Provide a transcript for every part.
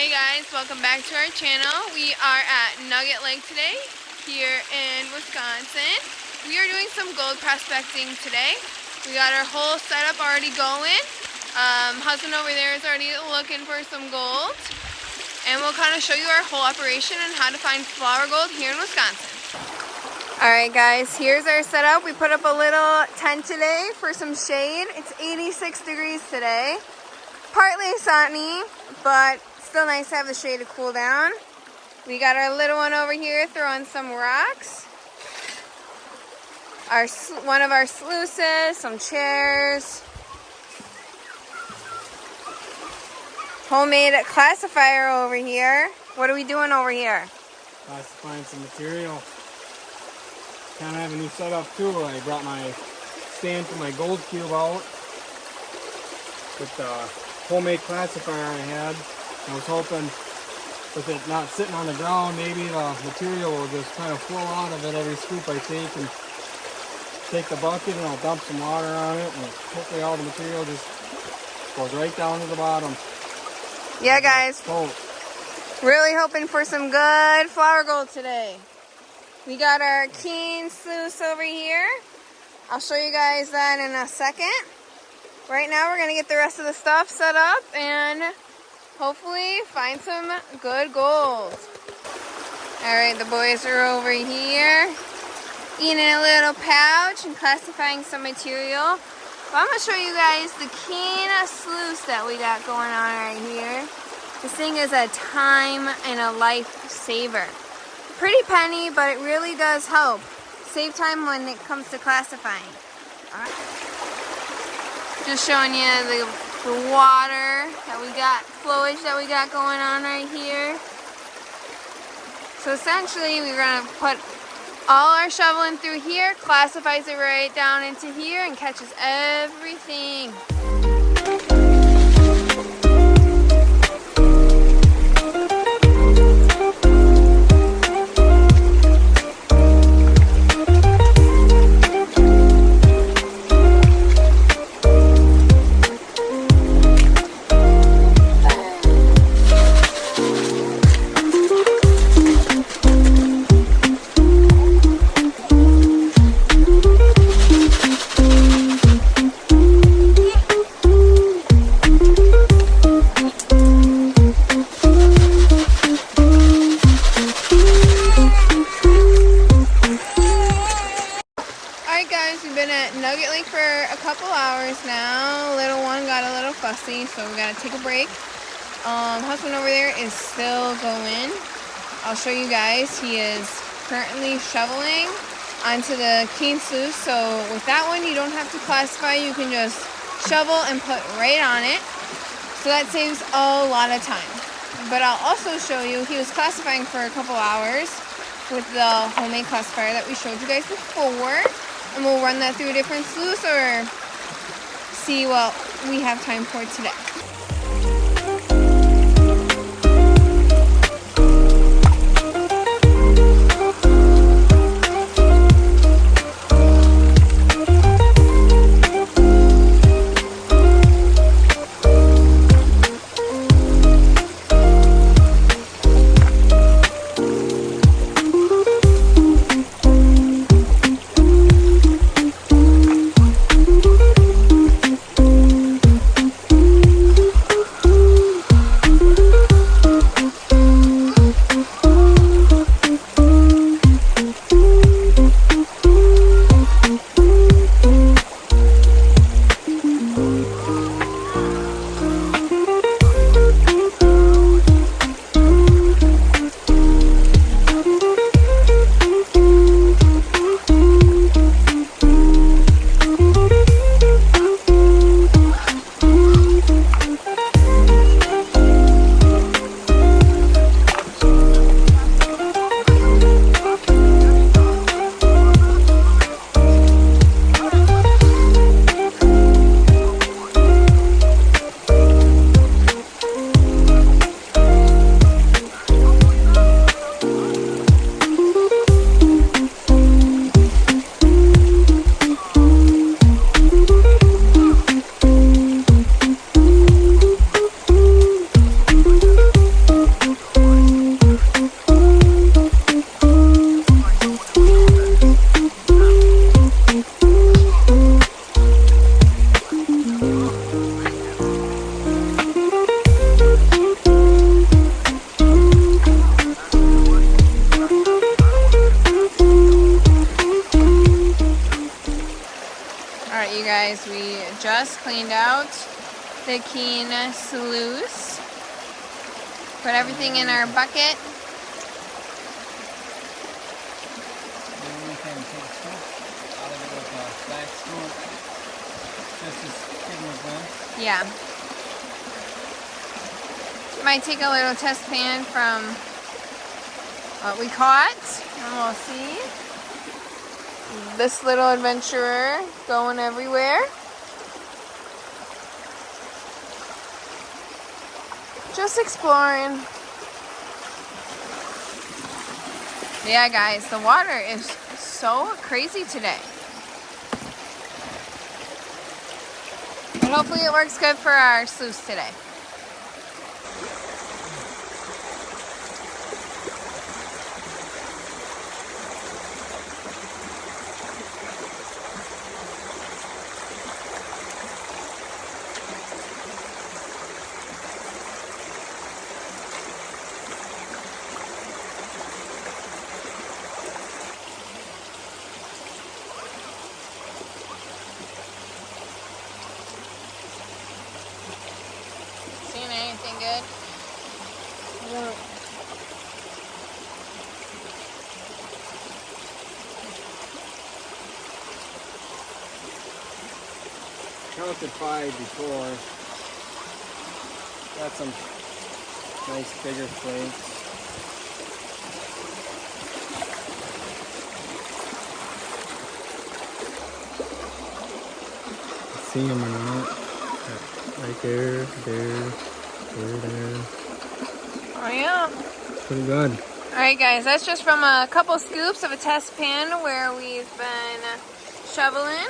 Hey guys, welcome back to our channel. We are at Nugget Lake today, here in Wisconsin. We are doing some gold prospecting today. We got our whole setup already going. Husband over there is already looking for some gold. And we'll kind of show you our whole operation and how to find flower gold here in Wisconsin. Alright guys, here's our setup. We put up a little tent today for some shade. It's 86 degrees today. Partly sunny, but still nice to have the shade to cool down. We got our little one over here throwing some rocks. One of our sluices, some chairs. Homemade classifier over here. What are we doing over here? Classifying some material. Kind of have a new setup too. I brought my stand for my gold cube out with the homemade classifier I had. I was hoping with it not sitting on the ground, maybe the material will just kind of flow out of it every scoop I take, and take the bucket and I'll dump some water on it, and hopefully all the material just goes right down to the bottom. Yeah guys, really hoping for some good flower gold today. We got our Keen sluice over here. I'll show you guys that in a second. Right now we're going to get the rest of the stuff set up and hopefully find some good gold. Alright, the boys are over here eating a little pouch and classifying some material. Well, I'm going to show you guys the Keen sluice that we got going on right here. This thing is a time and a life saver. Pretty penny, but it really does help save time when it comes to classifying. Alright. Just showing you the water that we got, flowage that we got going on right here. So essentially we're going to put all our shoveling through here, classifies it right down into here, and catches everything. We've been at Nugget Lake for a couple hours now. Little one got a little fussy, so we gotta take a break. Husband over there is still going. I'll show you guys. He is currently shoveling onto the Keen sluice. So with that one, you don't have to classify. You can just shovel and put right on it. So that saves a lot of time. But I'll also show you, he was classifying for a couple hours with the homemade classifier that we showed you guys before. And we'll run that through a different sluice or see what we have time for today. just cleaned out the Keen sluice. Put everything in our bucket. Yeah. Might take a little test pan from what we caught, and we'll see. This little adventurer going everywhere. Just exploring. Yeah, guys, the water is so crazy today. But hopefully it works good for our sluice today. Seeing anything good? Yeah. Counted 5 before. Got some nice bigger flakes. See them or not? Right there, there. Oh yeah. Pretty good. Alright guys, that's just from a couple scoops of a test pan where we've been shoveling.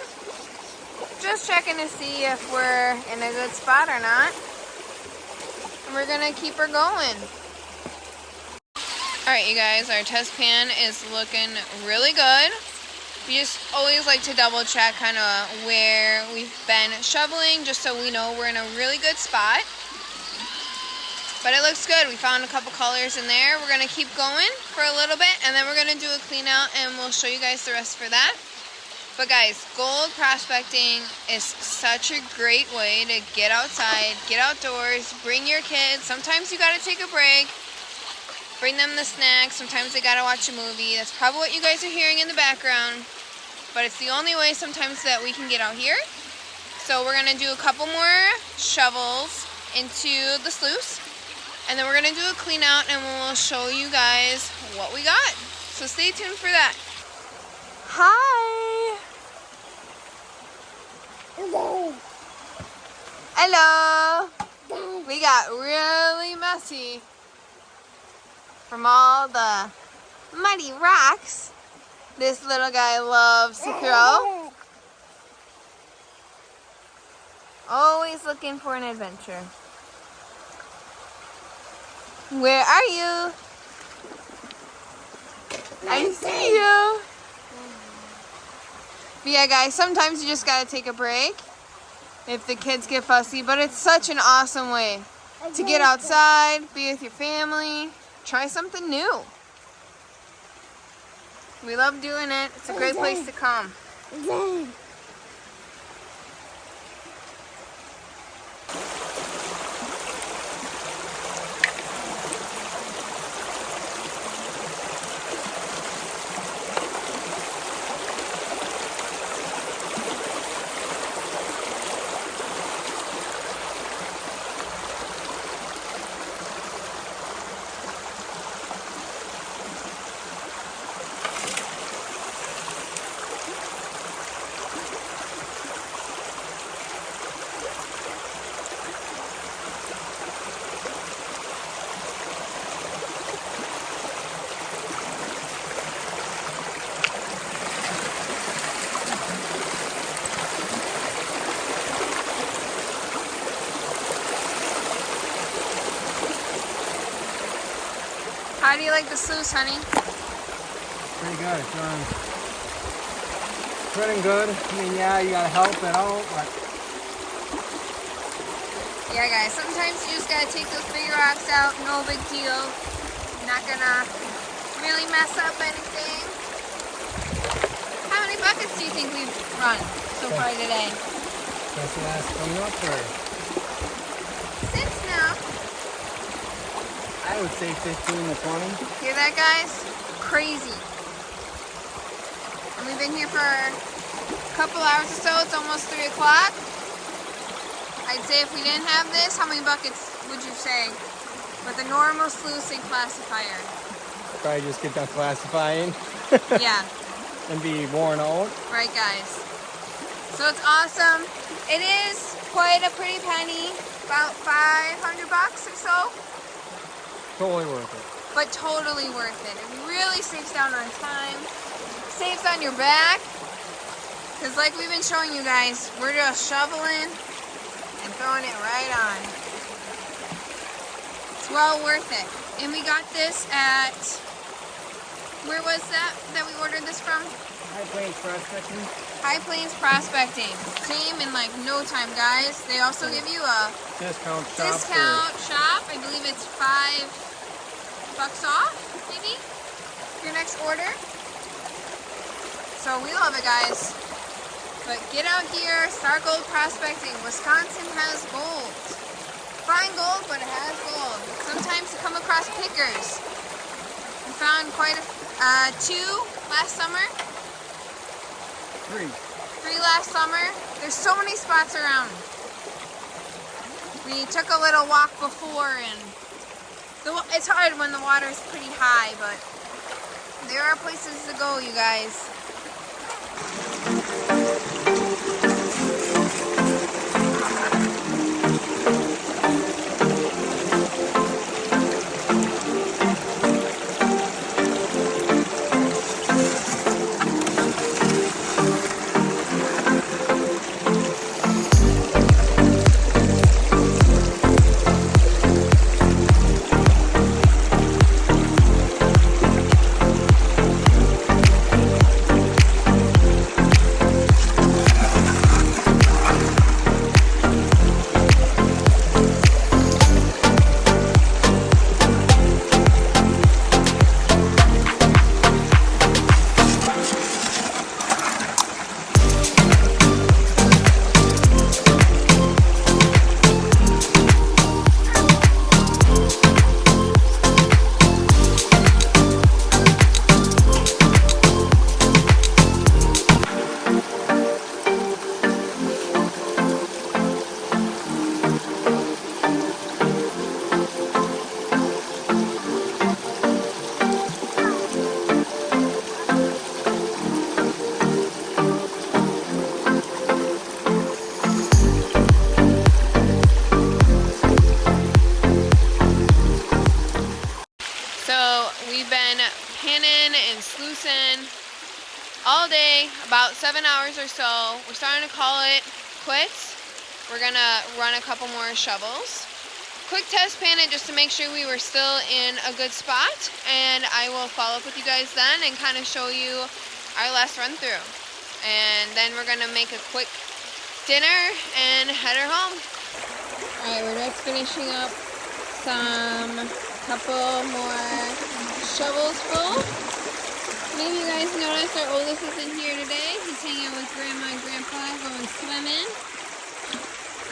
Just checking to see if we're in a good spot or not. And we're gonna keep her going. Alright you guys, our test pan is looking really good. We just always like to double check kind of where we've been shoveling just so we know we're in a really good spot. But it looks good. We found a couple colors in there. We're going to keep going for a little bit and then we're going to do a clean out and we'll show you guys the rest for that. But guys, gold prospecting is such a great way to get outside, get outdoors, bring your kids. Sometimes you got to take a break. Bring them the snacks. Sometimes they got to watch a movie. That's probably what you guys are hearing in the background. But it's the only way sometimes that we can get out here. So we're going to do a couple more shovels into the sluice. And then we're going to do a clean out and we'll show you guys what we got. So stay tuned for that. Hi. Hello. Hello. We got really messy from all the muddy rocks this little guy loves to throw. Always looking for an adventure. Where are you? I see you. But yeah, guys, sometimes you just gotta take a break if the kids get fussy, but it's such an awesome way to get outside, be with your family, try something new. We love doing it. It's a great place to come. How do you like the sluice, honey? Pretty good. It's running good. I mean, yeah, you gotta help it out, but Yeah, guys, sometimes you just gotta take those big rocks out. No big deal. Not gonna really mess up anything. How many buckets do you think we've run so far today? That's the last cleanup, or? Since now. I would say 15 to 20. Hear that, guys? Crazy. And we've been here for a couple hours or so. It's almost 3 o'clock. I'd say if we didn't have this, how many buckets would you say? With a normal sluicing classifier. Probably just get done classifying. Yeah. And be worn out. Right, guys. So it's awesome. It is quite a pretty penny. About 500 bucks or so. Totally worth it. But totally worth it. It really saves down on time. Saves on your back. Because like we've been showing you guys, we're just shoveling and throwing it right on. It's well worth it. And we got this at, where was that we ordered this from? High Plains Prospecting. High Plains Prospecting. Came in like no time, guys. They also give you a Discount shop. I believe it's $5 off, maybe, your next order. So we love it, guys. But get out here, start gold prospecting. Wisconsin has gold. Fine gold, but it has gold. Sometimes you come across pickers. We found quite a 2 last summer. 3 last summer. There's so many spots around. We took a little walk before, and it's hard when the water is pretty high, but there are places to go, you guys. We've been panning and sluicing all day, about 7 hours or so. We're starting to call it quits. We're gonna run a couple more shovels. Quick test pan it just to make sure we were still in a good spot, and I will follow up with you guys then and kind of show you our last run through. And then we're gonna make a quick dinner and head her home. Alright, we're just finishing up couple more shovels full. Maybe you guys noticed our oldest isn't here today. He's hanging out with Grandma and Grandpa going swimming.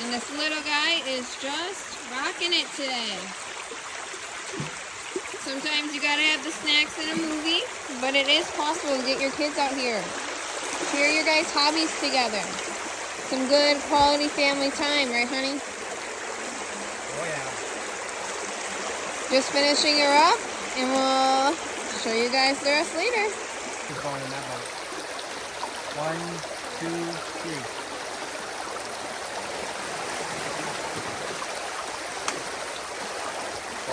And this little guy is just rocking it today. Sometimes you gotta have the snacks in a movie, but it is possible to get your kids out here. Share your guys' hobbies together. Some good quality family time, right honey? Oh yeah. Just finishing her up, and we'll show you guys the rest later. Keep going in that boat. 1, 2, 3.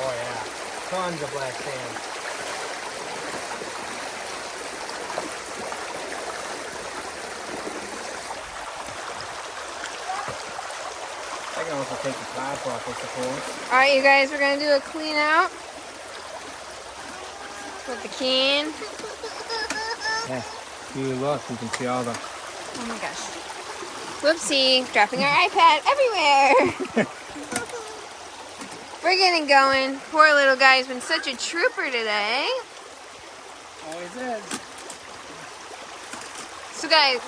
Oh yeah, tons of black sand. I can also take the top off, I suppose. Alright, you guys, we're going to do a clean out with the can. Yeah, you look, you can see all the... Oh my gosh. Whoopsie, dropping our iPad everywhere. We're getting going. Poor little guy's been such a trooper today. Always is. So guys,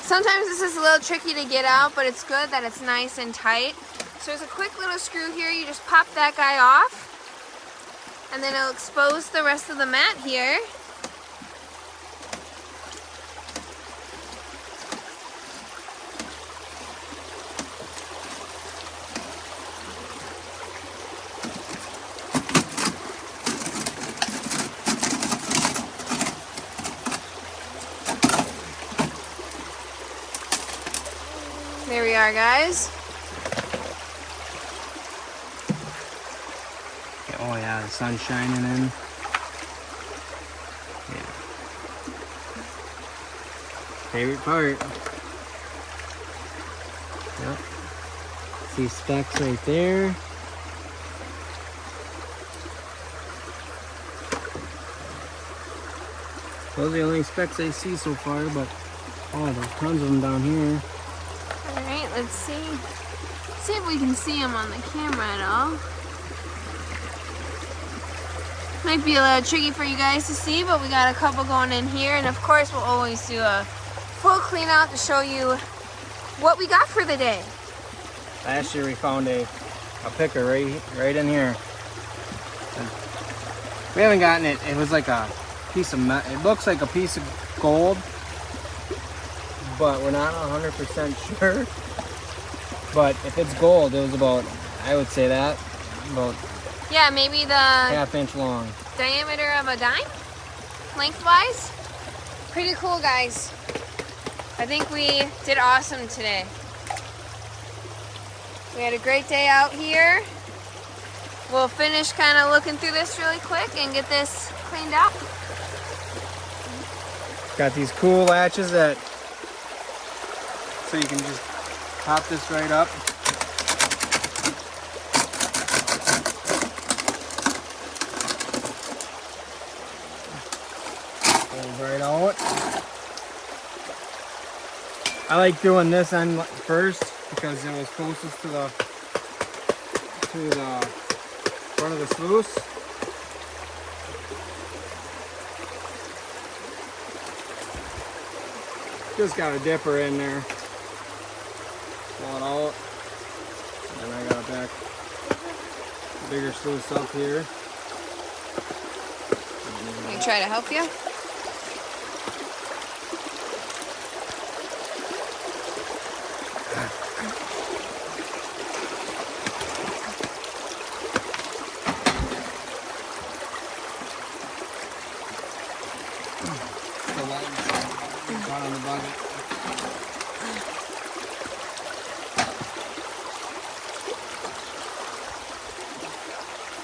Sometimes this is a little tricky to get out, but it's good that it's nice and tight. So there's a quick little screw here. You just pop that guy off, and then it'll expose the rest of the mat here. There we are, guys. Oh yeah, the sun's shining in. Yeah. Favorite part. Yep. See specks right there. Those are the only specks I see so far, but oh, there's tons of them down here. Alright, let's see. See if we can see them on the camera at all. Might be a little tricky for you guys to see, but we got a couple going in here. And of course, we'll always do a full clean out to show you what we got for the day. Last year we found a picker right in here. And we haven't gotten it. It was like a piece of it looks like a piece of gold, but we're not 100% sure. But if it's gold, it was about, I would say that, about yeah, maybe the half-inch long. Diameter of a dime, lengthwise. Pretty cool, guys. I think we did awesome today. We had a great day out here. We'll finish kind of looking through this really quick and get this cleaned out. Got these cool latches that, so you can just pop this right up. Goes right out. I like doing this end first because it was closest to the front of the sluice. Just got a dipper in there. Pull it out. And I got a bigger sluice up here. Let me try to help you. On the bucket.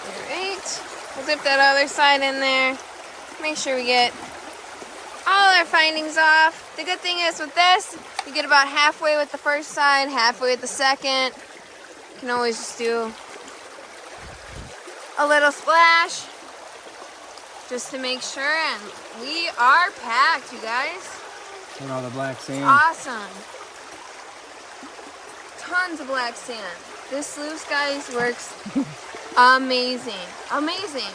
Alright, we'll dip that other side in there. Make sure we get all our findings off. The good thing is with this, you get about halfway with the first side, halfway with the second. You can always just do a little splash just to make sure, and we are packed, you guys. And all the black sand. Awesome. Tons of black sand. This sluice, guys, works amazing. Amazing.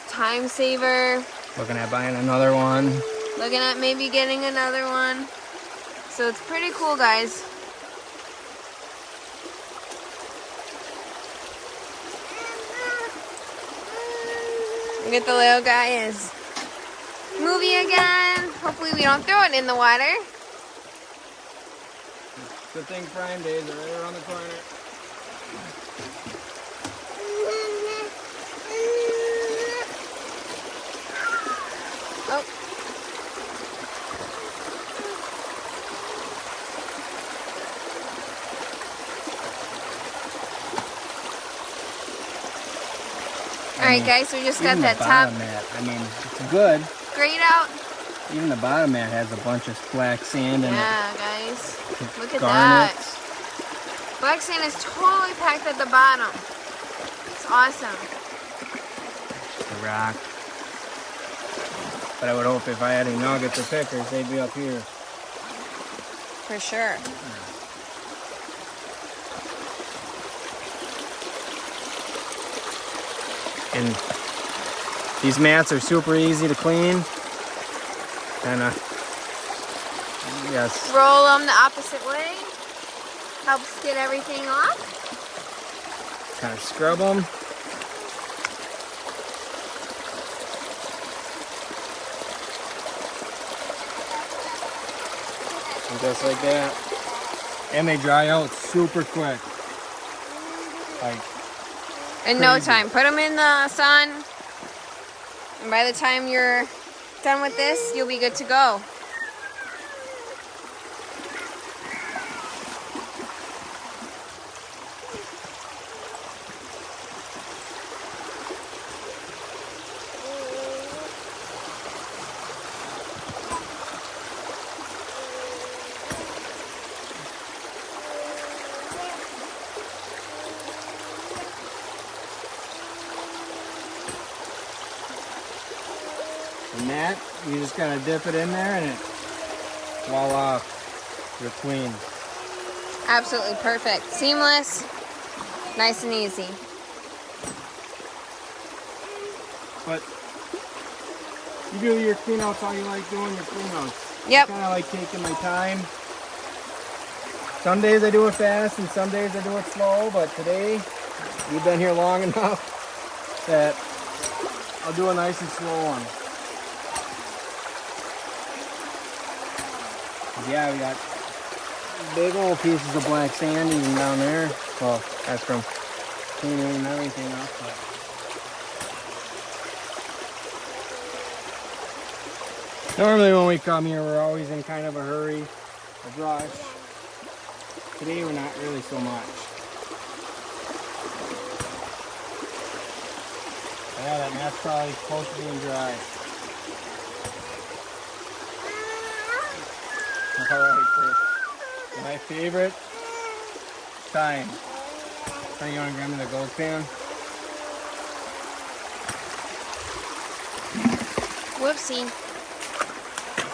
Time saver. Looking at buying another one. Looking at maybe getting another one. So it's pretty cool, guys. Look at the little guy is moving again. Hopefully we don't throw it in the water. Good thing Prime Days are right around the corner. Oh. Alright guys, so we just got that top mat. I mean, it's good. grate out. Even the bottom mat has a bunch of black sand in it. Yeah, guys. Look at Garnets. that. Black sand is totally packed at the bottom. It's awesome. The rock. But I would hope if I had any nuggets or pickers, they'd be up here. For sure. And these mats are super easy to clean. And Yes. Roll them the opposite way. Helps get everything off. Kind of scrub them. And just like that. And they dry out super quick. Like in no time. Put them in the sun. And by the time you're done with this, you'll be good to go. And that, you just gotta dip it in there and it, voila, you're clean. Absolutely perfect. Seamless, nice and easy. But you do your clean outs how you like doing your clean outs. Yep. I kinda like taking my time. Some days I do it fast and some days I do it slow, but today you've been here long enough that I'll do a nice and slow one. Yeah, we got big old pieces of black sand even down there. Well, that's from cleaning everything up. But normally when we come here, we're always in kind of a hurry, a rush. Today we're not really so much. Yeah, that mat's probably close to being dry. Alright, Chris. My favorite time. So you want to grab me the gold pan? Whoopsie.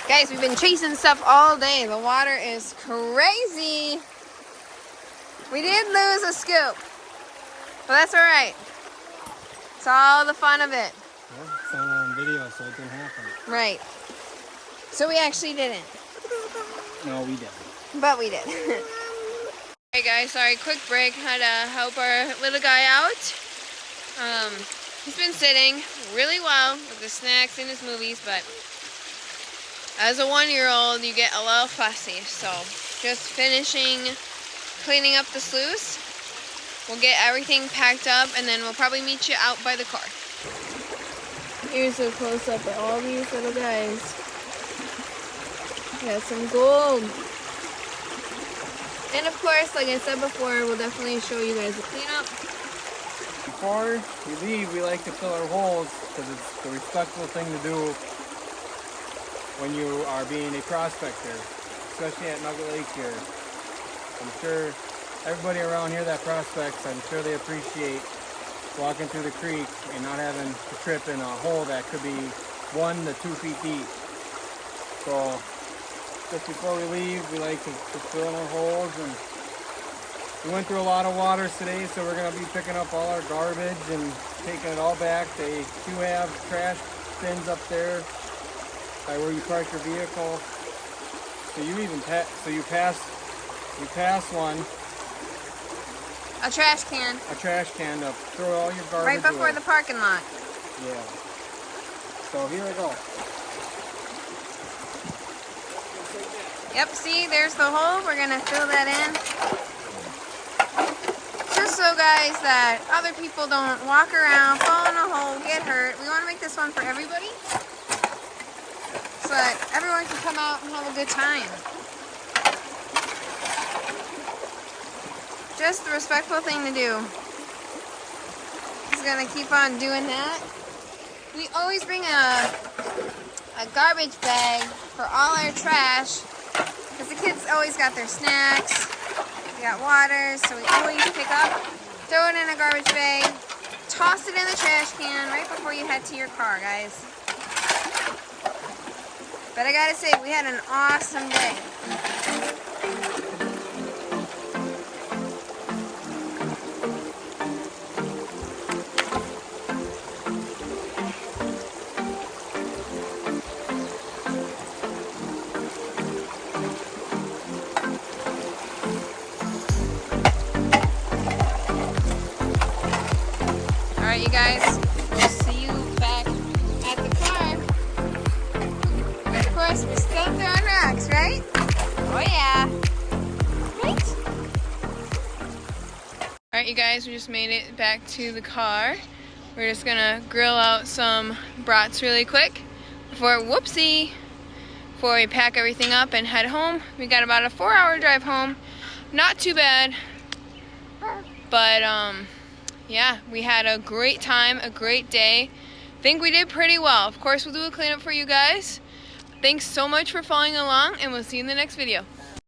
Guys, we've been chasing stuff all day. The water is crazy. We did lose a scoop, but that's alright. It's all the fun of it. Well, it's not on video, so it didn't happen. Right. So we actually didn't. No, we didn't. But we did. Alright guys, sorry, quick break. Had to help our little guy out. He's been sitting really well with the snacks and his movies, but as a 1-year-old, you get a little fussy. So just finishing cleaning up the sluice. We'll get everything packed up and then we'll probably meet you out by the car. Here's a close-up of all these little guys. Got some gold. And of course, like I said before, we'll definitely show you guys the cleanup. Before we leave, we like to fill our holes because it's the respectful thing to do when you are being a prospector, especially at Nugget Lake here. I'm sure everybody around here that prospects, I'm sure they appreciate walking through the creek and not having to trip in a hole that could be 1 to 2 feet deep. So just before we leave, we like to fill in our holes, and we went through a lot of waters today, so we're going to be picking up all our garbage and taking it all back. They do have trash bins up there by where you park your vehicle. So you even pass one. A trash can. A trash can to throw all your garbage right before away. the parking lot. Yeah. So here we go. Yep, see, there's the hole. We're going to fill that in. Just so, guys, that other people don't walk around, fall in a hole, get hurt. We want to make this one for everybody, so that everyone can come out and have a good time. Just the respectful thing to do. Just going to keep on doing that. We always bring a garbage bag for all our trash, because the kids always got their snacks, we got water, so we always pick up, throw it in a garbage bag, toss it in the trash can right before you head to your car, guys. But I gotta say, we had an awesome day. guys. We'll see you back at the car. Of course, we're still throwing rocks, right? Oh yeah. Right? Alright, you guys, we just made it back to the car. We're just gonna grill out some brats really quick before we pack everything up and head home. We got about a 4-hour drive home. Not too bad. But yeah, we had a great time, a great day. Think we did pretty well. Of course, we'll do a cleanup for you guys. Thanks so much for following along, and we'll see you in the next video.